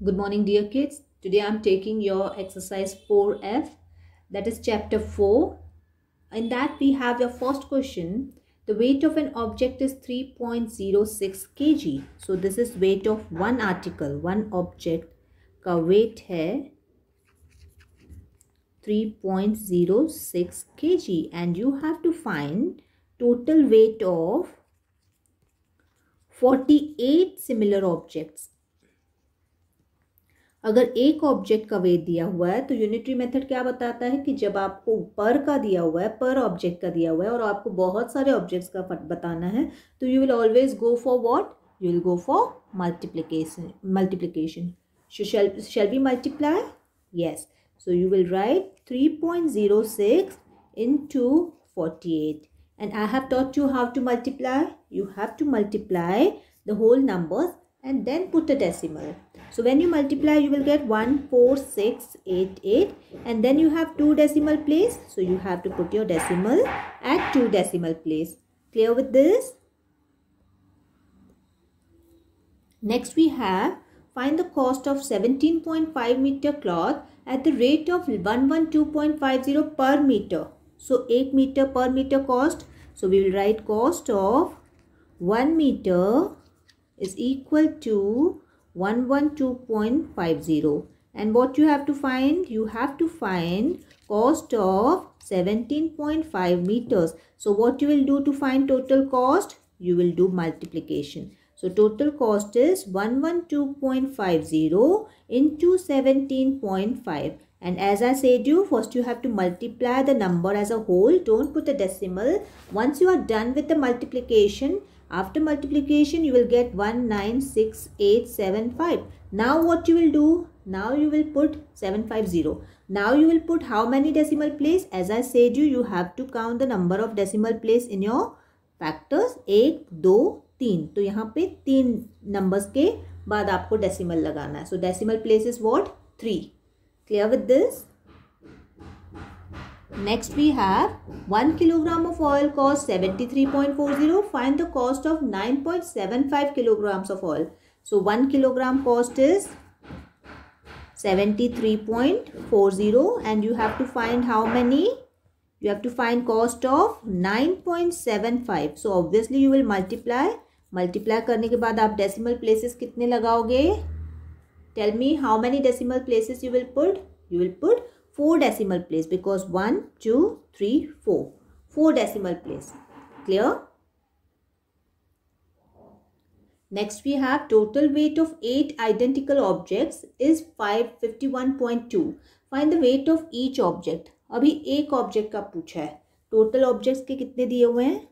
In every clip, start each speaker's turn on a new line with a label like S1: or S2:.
S1: Good morning, dear kids. Today I'm taking your exercise 4F, that is chapter 4. In that we have your first question. The weight of an object is 3.06 kg. So this is weight of one article, one object का weight है 3.06 kg and you have to find total weight of 48 similar objects. अगर एक object का wait दिया हुआ है तो unitary method क्या बताता है कि जब आपको पर का दिया हुआ है, पर ऑब्जेक्ट का दिया हुआ है और आपको बहुत सारे ऑब्जेक्ट्स का बताना है तो you will always go for what? You will go for multiplication. Shall we multiply? Yes. So you will write 3.06 into 48. And I have taught you how to multiply. You have to multiply the whole numbers and then put a decimal. So when you multiply, you will get 14688 and then you have 2 decimal place. So you have to put your decimal at 2 decimal place. Clear with this? Next we have find the cost of 17.5 meter cloth at the rate of 112.50 per meter. So 8 meter per meter cost. So we will write cost of 1 meter is equal to 112.50. And what you have to find? You have to find cost of 17.5 meters. So what you will do to find total cost? You will do multiplication. So total cost is 112.50 into 17.5. And as I said you, first you have to multiply the number as a whole. Don't put a decimal. Once you are done with the multiplication, after multiplication, you will get 196875. Now what you will do? Now you will put 750. Now you will put how many decimal place? As I said you have to count the number of decimal place in your factors. 1, 2, 3. तो यहाँ पे 3 numbers के बाद आपको decimal लगाना है. So decimal place is what? 3. Clear with this? Next we have 1 kilogram of oil costs 73.40. Find the cost of 9.75 kilograms of oil. So 1 kilogram cost is 73.40 and you have to find how many? You have to find cost of 9.75. So obviously you will multiply. Multiply करने के बाद आप decimal places कितने लगाओगे? Tell me how many decimal places you will put? You will put 4 decimal place because 1, 2, 3, 4. 4 decimal place. Clear? Next we have total weight of 8 identical objects is 551.2. Find the weight of each object. अभी एक object का पूछा है. Total objects के कितने दिए हुए हैं?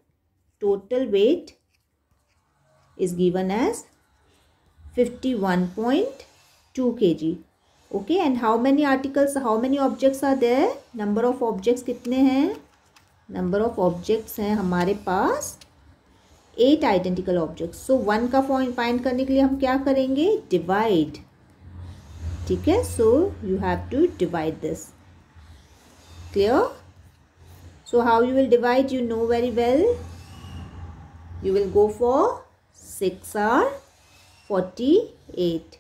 S1: Total weight is given as 51.2 kg. Okay, and how many articles, how many objects are there? Number of objects कितने हैं? Number of objects हैं हमारे पास 8 identical objects. So 1 का find करने के लिए हम क्या करेंगे? Divide. ठीक है? So you have to divide this. Clear? So how you will divide? You know very well. You will go for 6 are 48.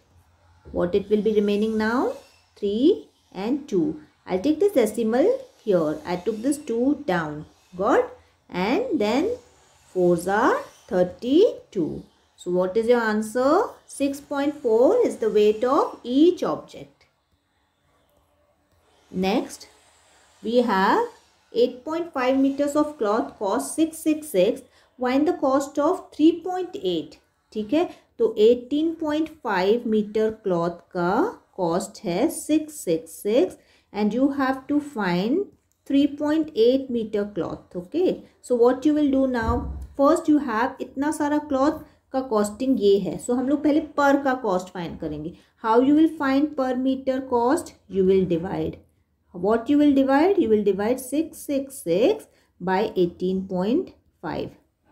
S1: What it will be remaining now? 3 and 2. I'll take this decimal here. I took this 2 down. Got? And then 4s are 32. So what is your answer? 6.4 is the weight of each object. Next, we have 8.5 meters of cloth cost 666. Find the cost of 3.8. ठीक है, तो 18.5 metre cloth का cost है 666 and you have to find 3.8 metre cloth. Okay, so what you will do now? First you have इतना सारा cloth का costing ये है. सो हम लोग पहले पर का कॉस्ट फाइंड करेंगे. How you will find per metre cost? You will divide. What you will divide? You will divide 666 by 18.5.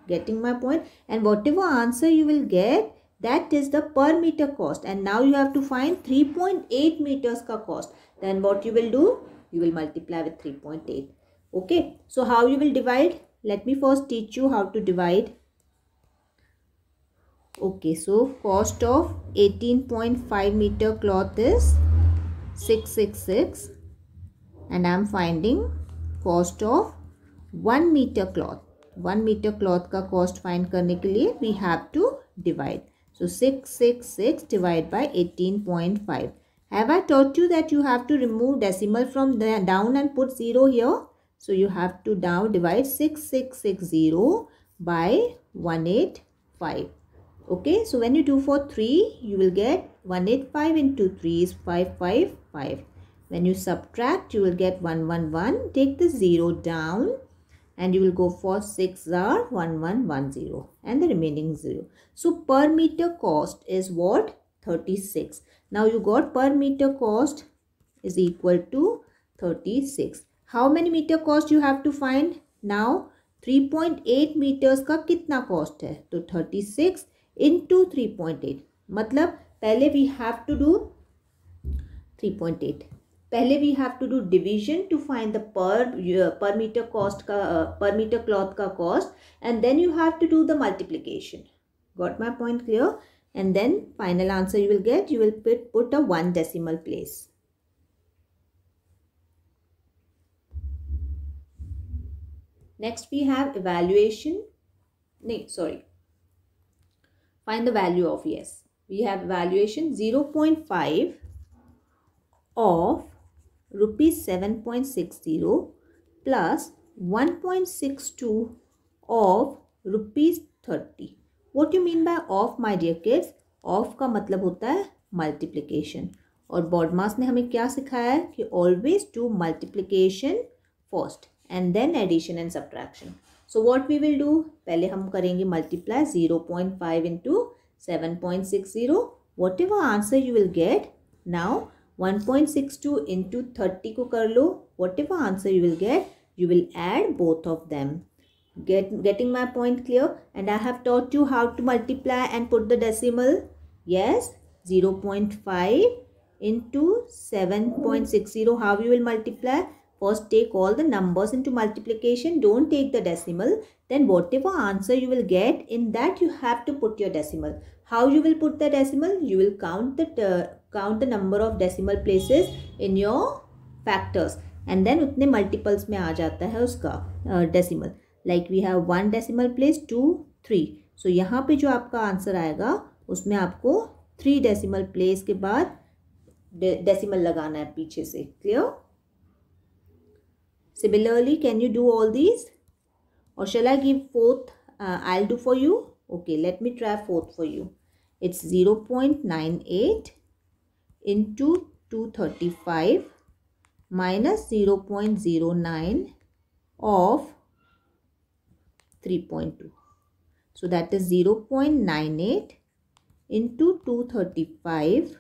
S1: Getting my point? And whatever answer you will get, that is the per meter cost. And now you have to find 3.8 meters ka cost. Then what you will do? You will multiply with 3.8. Okay. So how you will divide? Let me first teach you how to divide. Okay, so cost of 18.5 meter cloth is 666 and I am finding cost of 1 meter cloth. 1 meter cloth का cost find करने के लिए we have to divide. So 666 divided by 18.5. Have I taught you that you have to remove decimal from the down and put 0 here? So you have to now divide 6660 by 185. Okay, so when you do for 3, you will get 185 into 3 is 555. When you subtract, you will get 111. Take the 0 down and you will go for 6 are 1110 and the remaining 0. So per meter cost is what? 36. Now you got per meter cost is equal to 36. How many meter cost you have to find? Now 3.8 meters का कितना cost है? तो 36 into 3.8. मतलब पहले we have to do 3.8. पहले we have to do division to find the per meter cost का per meter cloth का cost and then you have to do the multiplication. Got my point clear? And then final answer you will get, you will put a 1 decimal place. Next we have evaluation. Find the value of yes. We have evaluation 0.5 of rupees 7.60 plus 1.62 of rupees 30. What do you mean by of, my dear kids? Of का मतलब होता है multiplication. और BODMAS ने हमें क्या सिखाया है कि always do multiplication first and then addition and subtraction. So what we will do? पहले हम करेंगे multiply 0.5 into 7.60. Whatever answer you will get, now 1.62 into 30 को कर लो. Whatever answer you will get, you will add both of them. Getting my point clear? And I have taught you how to multiply and put the decimal. Yes, 0.5 into 7.60. How you will multiply? First take all the numbers into multiplication. Don't take the decimal. Then whatever answer you will get, in that you have to put your decimal. How you will put the decimal? You will count the number of decimal places in your factors. And then उतने multiples में आ जाता है उसका decimal. Like we have 1 decimal place, 2, 3. So यहाँ पे जो आपका answer आएगा उसमें आपको 3 decimal place के बाद decimal लगाना है पीछे से. Clear? Similarly, can you do all these? Or shall I give fourth? I'll do for you. Okay, let me try fourth for you. It's 0.98 into 235 minus 0.09 of 3.2. So that is 0.98 into 235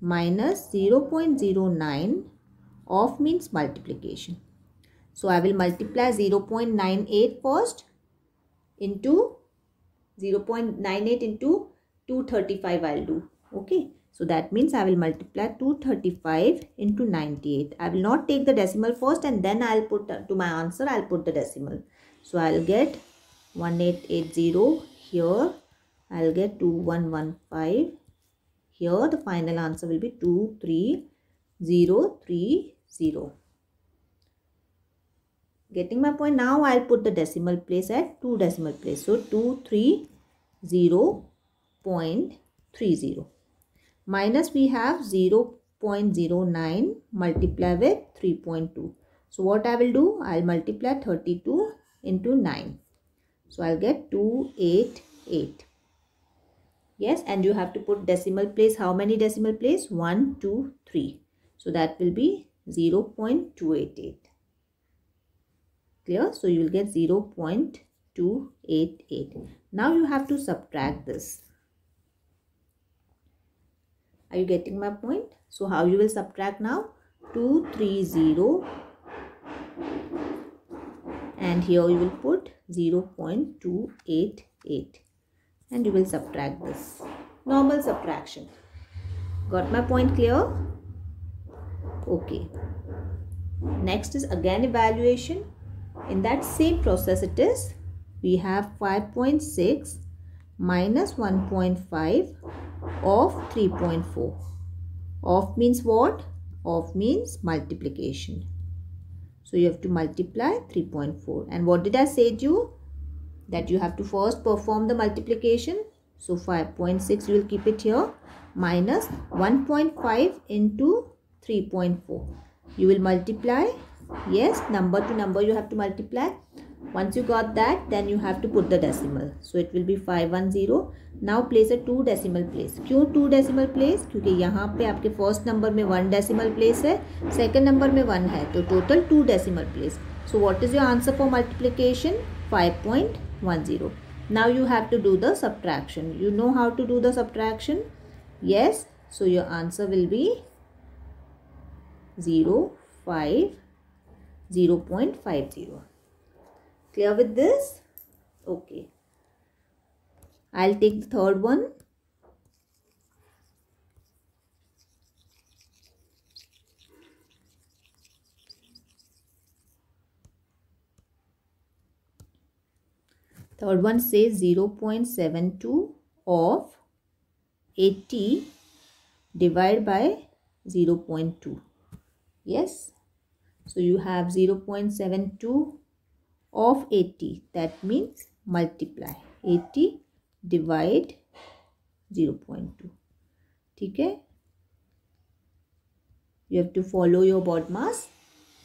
S1: minus 0.09 of means multiplication. So I will multiply 0.98 first into 0.98 into 235 I'll do. Okay. So that means I will multiply 235 into 98. I will not take the decimal first and then I'll put to my answer I'll put the decimal. So I'll get 1880 here. I'll get 2115 here. The final answer will be 23030. Getting my point? Now I'll put the decimal place at 2 decimal place. So 230.30. Minus we have 0.09 multiply with 3.2. So what I will do? I'll multiply 32 into 9. So I'll get 288. Yes, and you have to put decimal place. How many decimal place? 1, 2, 3. So that will be 0.288. Clear? So you will get 0.288. Now you have to subtract this. Are you getting my point? So how you will subtract now? 230 and here you will put 0.288 and you will subtract this. Normal subtraction. Got my point clear? Okay. Next is again evaluation. In that same process it is. We have 5.6 minus 1.5 of 3.4. Of means what? Of means multiplication. So you have to multiply 3.4. And what did I say to you? That you have to first perform the multiplication. So 5.6 you will keep it here, minus 1.5 into 3.4. You will multiply. Yes, number to number you have to multiply. Once you got that, then you have to put the decimal. So it will be 510. Now place a 2 decimal place. क्यों 2 decimal place? क्योंकि यहाँ पे आपके first number में 1 decimal place है, second number में 1 है, तो total 2 decimal place. So what is your answer for multiplication? 5.10. Now you have to do the subtraction. You know how to do the subtraction? Yes. So your answer will be 0.50. Clear with this? Okay. I'll take the third one. Third one says 0.72 of 80 divided by 0.2. Yes. So you have 0.72 of 80. That means multiply 80 divide 0.2. Okay. You have to follow your BODMAS.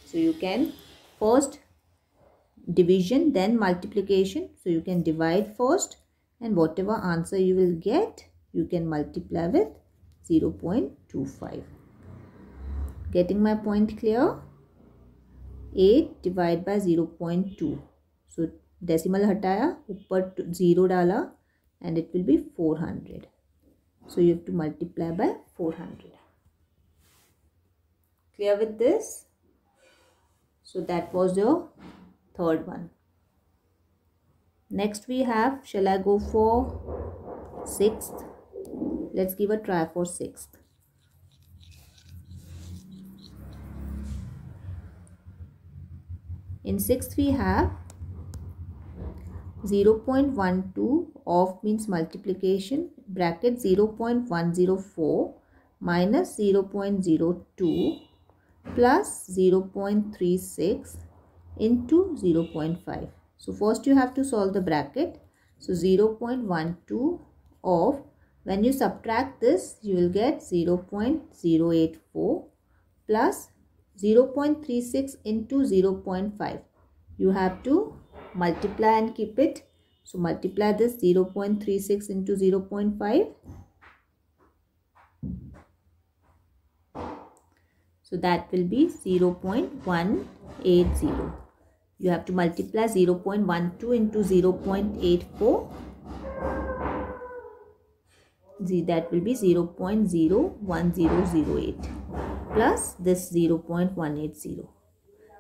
S1: So you can first division, then multiplication. So you can divide first, and whatever answer you will get, you can multiply with 0.25. Getting my point clear? 8 divided by 0.2. So decimal हटाया, ऊपर 0 डाला, and it will be 400. So you have to multiply by 400. Clear with this? So that was your third one. Next we have, shall I go for 6th? Let's give a try for 6th. In 6th we have 0.12 of means multiplication, bracket 0.104 minus 0.02 plus 0.36 into 0.5. So first you have to solve the bracket. So 0.12 of, when you subtract this, you will get 0.084 plus 0.36 into 0.5. You have to multiply and keep it. So multiply this 0.36 into 0.5. So that will be 0.180. You have to multiply 0.12 into 0.84. That will be 0.01008 plus this 0.180.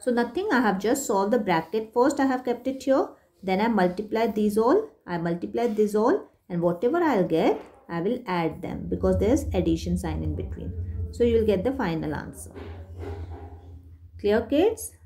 S1: So nothing, I have just solved the bracket. First I have kept it here. Then I multiplied these all. I multiplied this all, and whatever I'll get, I will add them because there's addition sign in between. So you will get the final answer. Clear, kids?